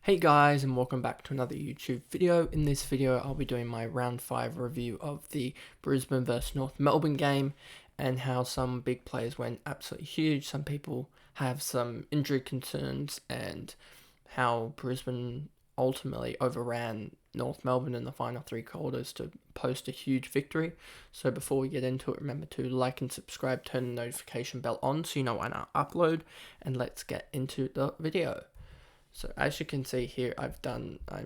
Hey guys, and welcome back to another YouTube video. In this video I'll be doing my round 5 review of the Brisbane vs North Melbourne game and how some big players went absolutely huge. Some people have some injury concerns and how Brisbane ultimately overran North Melbourne in the final 3 quarters to post a huge victory. So before we get into it, remember to like and subscribe, turn the notification bell on so you know when I upload, and let's get into the video. So as you can see here, I'm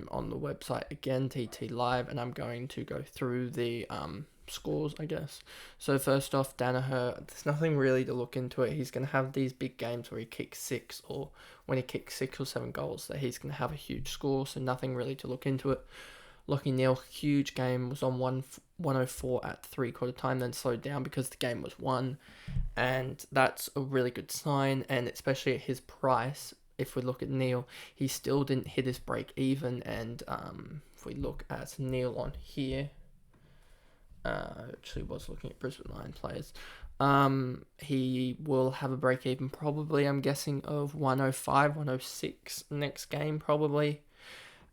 on the website again, TT Live, and I'm going to go through the scores, I guess. So first off, Danaher, there's nothing really to look into it. He's going to have these big games where he kicks 6, or when he kicks 6 or 7 goals, that he's going to have a huge score, so nothing really to look into it. Lockie Neal, huge game, was on 104 at 3/4 time, then slowed down because the game was won, and that's a really good sign, and especially at his price. If we look at Neal, he still didn't hit his break even, and if we look at Neal on here, actually was looking at Brisbane Lion players, he will have a break even probably, I'm guessing, of 105, 106 next game probably,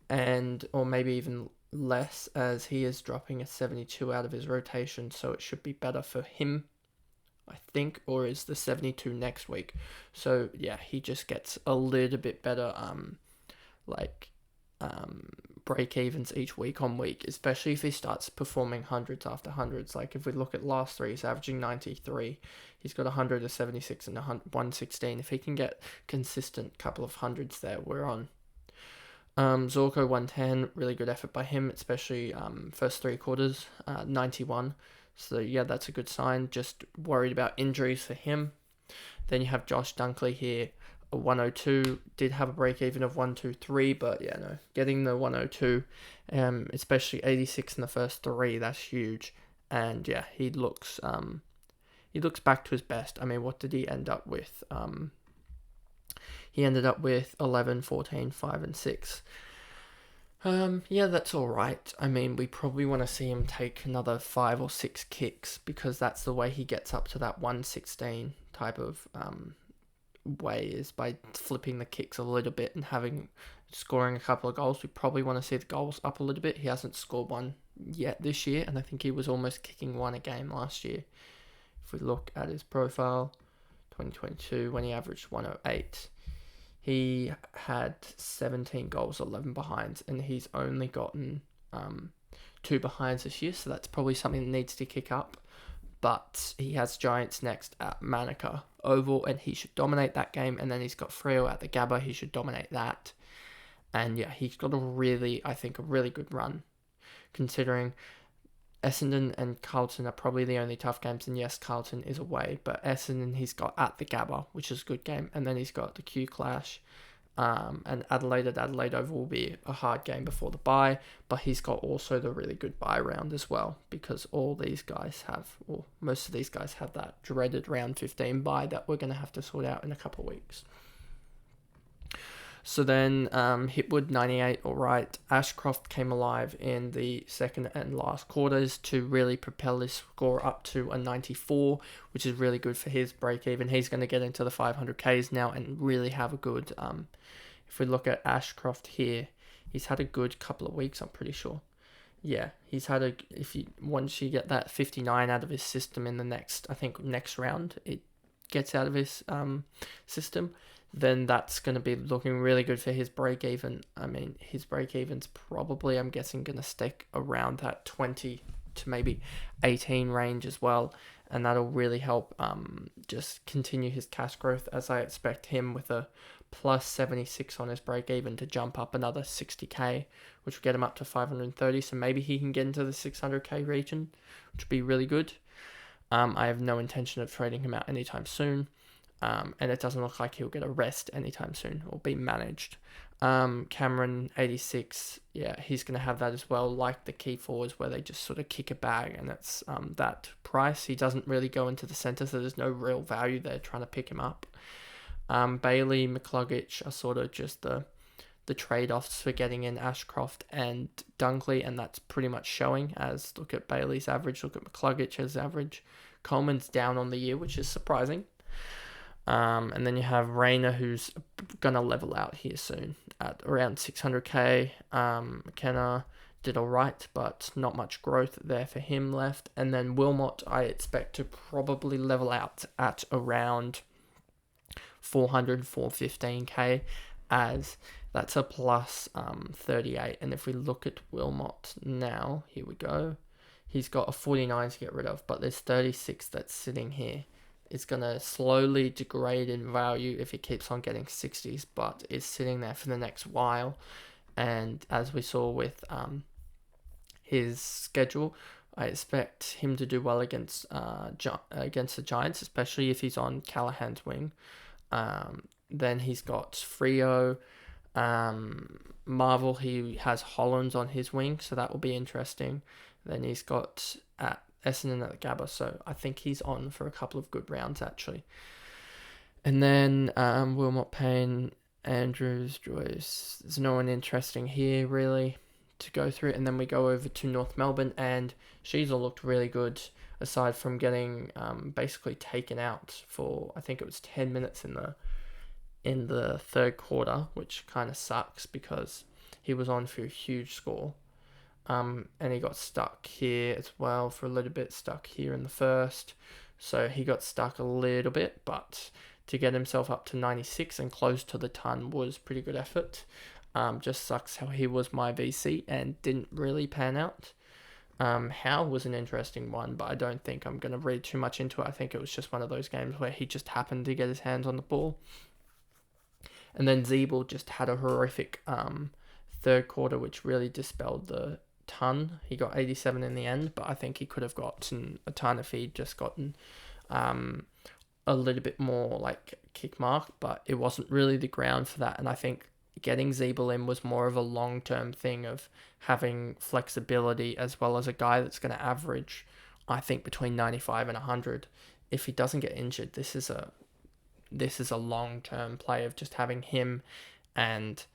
and or maybe even less, as he is dropping a 72 out of his rotation, so it should be better for him, I think, or is the 72 next week. So yeah, he just gets a little bit better break evens each week on week, especially if he starts performing hundreds after hundreds. Like if we look at last 3, he's averaging 93, he's got 100, a 76 and a 116. If he can get consistent couple of hundreds there, we're on. Zorko 110, really good effort by him, especially first 3 quarters, 91. So yeah, that's a good sign. Just worried about injuries for him. Then you have Josh Dunkley here, a 102. Did have a break even of 123, but yeah, no, getting the 102, especially 86 in the first 3, that's huge. And yeah, he looks back to his best. I mean, what did he end up with? He ended up with 11, 14, 5 and 6. Yeah, that's alright. I mean, we probably want to see him take another 5 or 6 kicks, because that's the way he gets up to that 116 type of way, is by flipping the kicks a little bit and scoring a couple of goals. We probably want to see the goals up a little bit. He hasn't scored one yet this year, and I think he was almost kicking 1 a game last year. If we look at his profile, 2022, when he averaged 108. He had 17 goals, 11 behinds, and he's only gotten 2 behinds this year, so that's probably something that needs to kick up. But he has Giants next at Manuka Oval, and he should dominate that game, and then he's got Freo at the Gabba, he should dominate that. And yeah, he's got a really good run, considering Essendon and Carlton are probably the only tough games, and yes, Carlton is away, but Essendon he's got at the Gabba, which is a good game, and then he's got the Q Clash, and Adelaide at Adelaide Oval will be a hard game before the bye, but he's got also the really good bye round as well, because all these guys have, or most of these guys have that dreaded round 15 bye that we're going to have to sort out in a couple of weeks. So then Hipwood 98, alright. Ashcroft came alive in the second and last quarters to really propel his score up to a 94, which is really good for his break even. He's going to get into the 500Ks now and really have a good, if we look at Ashcroft here, he's had a good couple of weeks, I'm pretty sure. Yeah, he's had once you get that 59 out of his system in the next round, it gets out of his system, then that's going to be looking really good for his break even. I mean, his break even's probably, I'm guessing, going to stick around that 20 to maybe 18 range as well, and that'll really help just continue his cash growth, as I expect him with a plus 76 on his break even to jump up another 60k, which will get him up to 530, so maybe he can get into the 600k region, which would be really good. I have no intention of trading him out anytime soon. And it doesn't look like he'll get a rest anytime soon or be managed. Cameron 86, yeah, he's going to have that as well, like the key forwards where they just sort of kick a bag, and it's that price. He doesn't really go into the centre, so there's no real value there trying to pick him up. Bailey, McCluggage are sort of just the trade-offs for getting in Ashcroft and Dunkley, and that's pretty much showing, as look at Bailey's average, look at McCluggage's average. Coleman's down on the year, which is surprising. And then you have Rayner, who's going to level out here soon at around 600k. McKenna did all right, but not much growth there for him left. And then Wilmot, I expect to probably level out at around 400, 415k, as that's a plus 38. And if we look at Wilmot now, here we go. He's got a 49 to get rid of, but there's 36 that's sitting here. It's going to slowly degrade in value if he keeps on getting 60s, but it's sitting there for the next while. And as we saw with his schedule, I expect him to do well against the Giants, especially if he's on Callahan's wing. Then he's got Freo, Marvel. He has Hollands on his wing, so that will be interesting. Then he's got Essendon at the Gabba, so I think he's on for a couple of good rounds actually. And then Wilmot, Payne, Andrews, Joyce. There's no one interesting here really to go through. And then we go over to North Melbourne, and SHEEZEL looked really good, aside from getting basically taken out for, I think it was 10 minutes in the third quarter, which kind of sucks because he was on for a huge score. And he got stuck here as well for a little bit, stuck here in the first. So he got stuck a little bit, but to get himself up to 96 and close to the ton was pretty good effort. Just sucks how he was my VC and didn't really pan out. Howe was an interesting one, but I don't think I'm going to read too much into it. I think it was just one of those games where he just happened to get his hands on the ball. And then SHEEZEL just had a horrific third quarter, which really dispelled the ton. He got 87 in the end, but I think he could have gotten a ton if he'd just gotten a little bit more like kick mark, but it wasn't really the ground for that. And I think getting SHEEZEL in was more of a long-term thing of having flexibility, as well as a guy that's going to average, I think, between 95 and 100. If he doesn't get injured, this is a long-term play of just having him and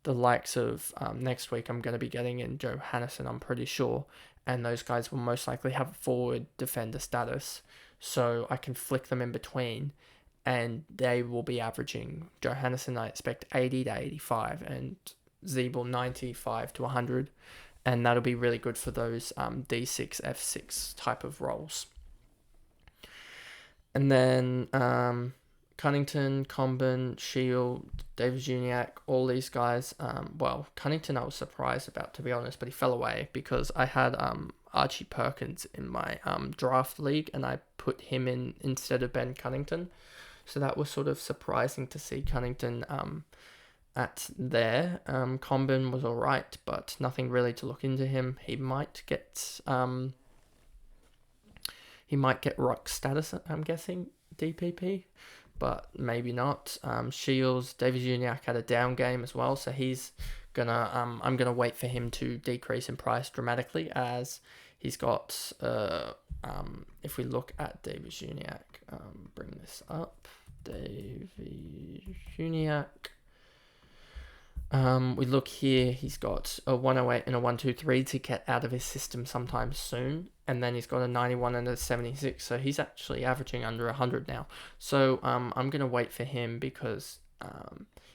the likes of next week I'm going to be getting in Johannesson, I'm pretty sure, and those guys will most likely have forward defender status, so I can flick them in between, and they will be averaging, Johannesson I expect 80 to 85, and SHEEZEL 95 to 100, and that'll be really good for those D6, F6 type of roles. And then Cunnington, Comben, Shield, David Juniak, all these guys. Well, Cunnington I was surprised about, to be honest, but he fell away because I had Archie Perkins in my draft league, and I put him in instead of Ben Cunnington. So that was sort of surprising to see Cunnington at there. Comben was all right, but nothing really to look into him. He might get rock status, I'm guessing, DPP, but maybe not. Shields, David Juniak had a down game as well, so he's gonna I'm gonna wait for him to decrease in price dramatically, as he's got if we look at David Juniak, bring this up, David Juniak. We look here, he's got a 108 and a 123 to get out of his system sometime soon, and then he's got a 91 and a 76, so he's actually averaging under 100 now. So I'm going to wait for him because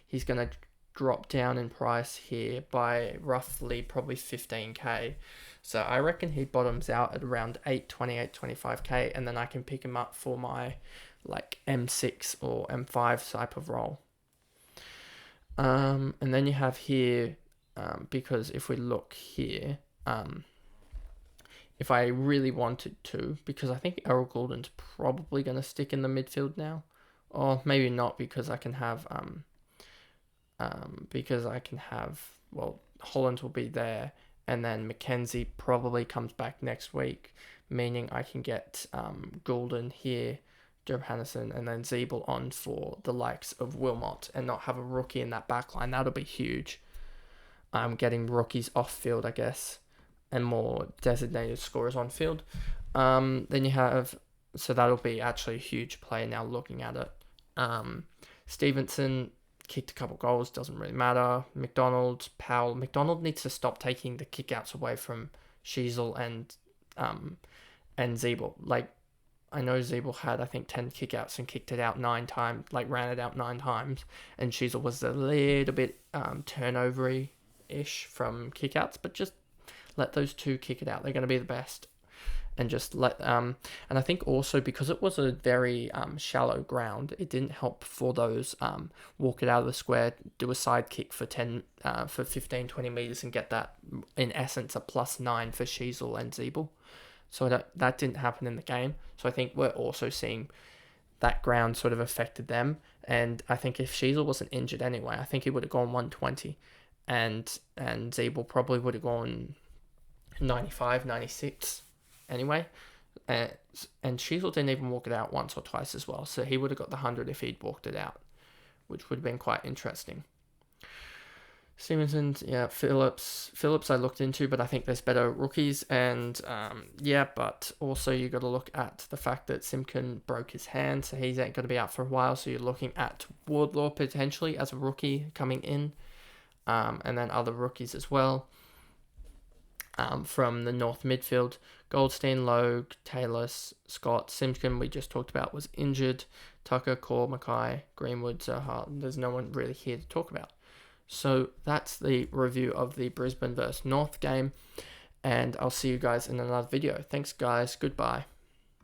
he's going to drop down in price here by roughly probably 15k. So I reckon he bottoms out at around 828, 25k, and then I can pick him up for my like M6 or M5 type of role. And then you have here, because if we look here, if I really wanted to, because I think Errol Goulden's probably going to stick in the midfield now, or maybe not, because I can have, well, Holland will be there, and then McKenzie probably comes back next week, meaning I can get Goulden here, Johannesson, and then SHEEZEL on for the likes of Wilmot, and not have a rookie in that back line. That'll be huge. Getting rookies off field, I guess, and more designated scorers on field. Then you have, so that'll be actually a huge play now looking at it. Stevenson kicked a couple goals, doesn't really matter. McDonald, Powell. McDonald needs to stop taking the kickouts away from SHEEZEL and SHEEZEL. Like, I know Zeeble had, I think, 10 kickouts and kicked it out 9 times, like ran it out 9 times. And SHEEZEL was a little bit turnovery-ish from kickouts, but just let those two kick it out. They're going to be the best. And just let and I think also because it was a very shallow ground, it didn't help for those walk it out of the square, do a side kick for 15-20 meters and get that, in essence, a +9 for SHEEZEL and Zeeble. So that didn't happen in the game. So I think we're also seeing that ground sort of affected them. And I think if SHEEZEL wasn't injured anyway, I think he would have gone 120, and Zeeble probably would have gone 95, 96 anyway. And SHEEZEL didn't even walk it out once or twice as well. So he would have got the 100 if he'd walked it out, which would have been quite interesting. Stevenson, yeah, Phillips I looked into, but I think there's better rookies. And but also you got to look at the fact that Simpkin broke his hand, so he's going to be out for a while. So you're looking at Wardlaw potentially as a rookie coming in, and then other rookies as well. From the North midfield, Goldstein, Logue, Taylor, Scott, Simpkin we just talked about was injured. Tucker, Core, Mackay, Greenwood, Zohar. There's no one really here to talk about. So that's the review of the Brisbane vs North game, and I'll see you guys in another video. Thanks guys, goodbye.